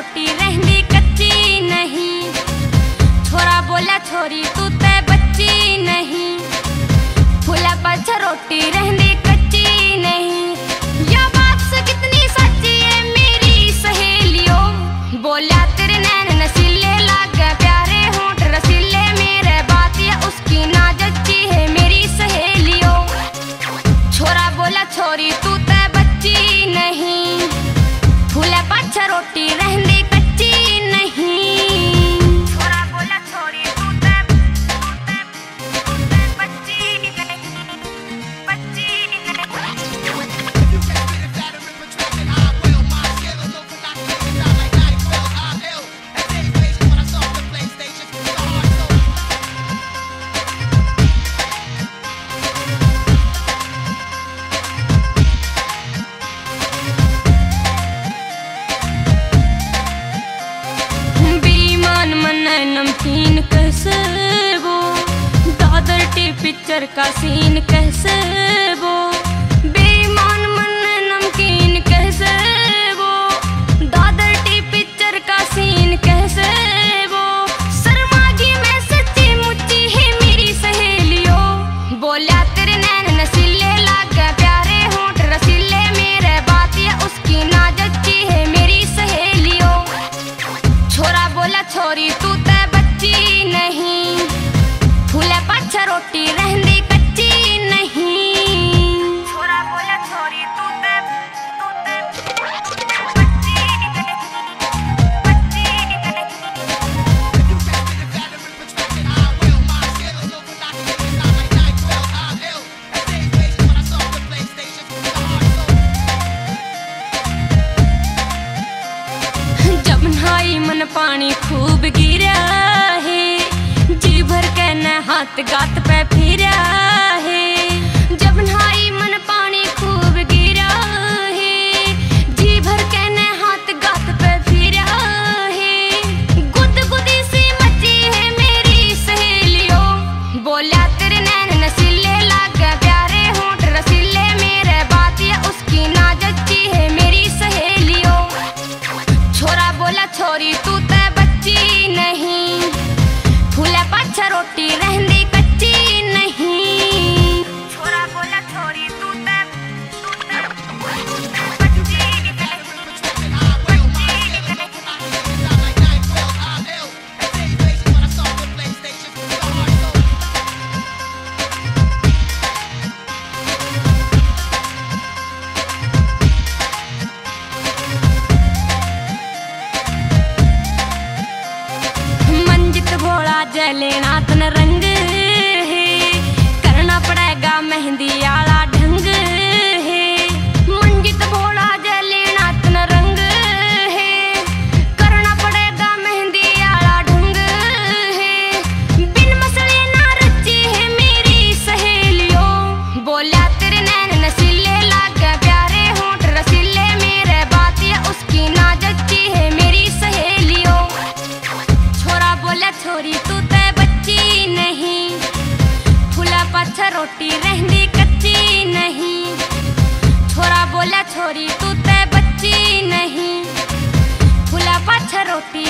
रोटी रहंदी कच्ची नहीं। छोरा बोला छोरी तू ते बच्ची नहीं। फूला पाछा रोटी रहंदी कच्ची नहीं। या बात से कितनी सच्ची है मेरी सहेलियों। बोला तेरे नैन नसीले लागे प्यारे होंठ रसीले मेरे बात या उसकी ना जच्ची है मेरी सहेलियों। छोरा बोला छोरी तू ते बच्ची नहीं। फूला पाछा रोटी रहंदी कच्ची नहीं। छोरा बोला छोरी तू ते बच्ची नहीं, बच्ची नहीं। नमकीन कैसे वो दादर टी पिक्चर का सीन कैसे वो बेईमान मन नमकीन कैसे वो दादर टी पिक्चर का सीन कैसे वो शर्मागी मैं सच्ची मुच्ची है मेरी सहेलियों। बोला तेरे नैन नसीले लागे प्यारे होंठ रसीले मेरे बात या उसकी ना जच्ची है मेरी सहेलियों। छोरा बोला छोरी तू नहीं। फूला पाछा रोटी रहंदी कच्ची नहीं। छोरा बोला छोरी तू ते बच्ची नहीं, बच्ची नहीं। जब नहाई मन पानी खूब गिरा है। जी भर के न हाथ गात पे फिरा है। जब नहाई मन पानी खूब गिरा है। जी भर के न हाथ गात पे फिरा है। गुदगुदी सी मची है मेरी सहेलियों। बोला तेरे नैन नसीले लागे प्यारे होंठ रसीले मेरे बात या उसकी ना जच्ची है मेरी सहेलियों। छोरा बोला छोरी तू ते बच्ची नहीं। फूला पाछा रोटी रहंदी कच्ची नहीं। छोरा बोला छोरी तू ते बच्ची नहीं, बच्ची लेना तन रंग है। करना पड़ेगा मेहंदी आला ढंग है। मंजित भोला जलेना तन रंग है। करना पड़ेगा मेहंदी आला ढंग है। बिन मसले ना रची है मेरी सहेलियों। बोला तेरे नैन नसीले लागे प्यारे होंठ रसीले मेरे बात या उसकी ना जच्ची है मेरी सहेलियों। छोरा बोला छोरी तू नहीं। फूला पाछा रोटी रहंदी कच्ची नहीं। छोरा बोला छोरी तू ते बच्ची नहीं। फूला पाछा रोटी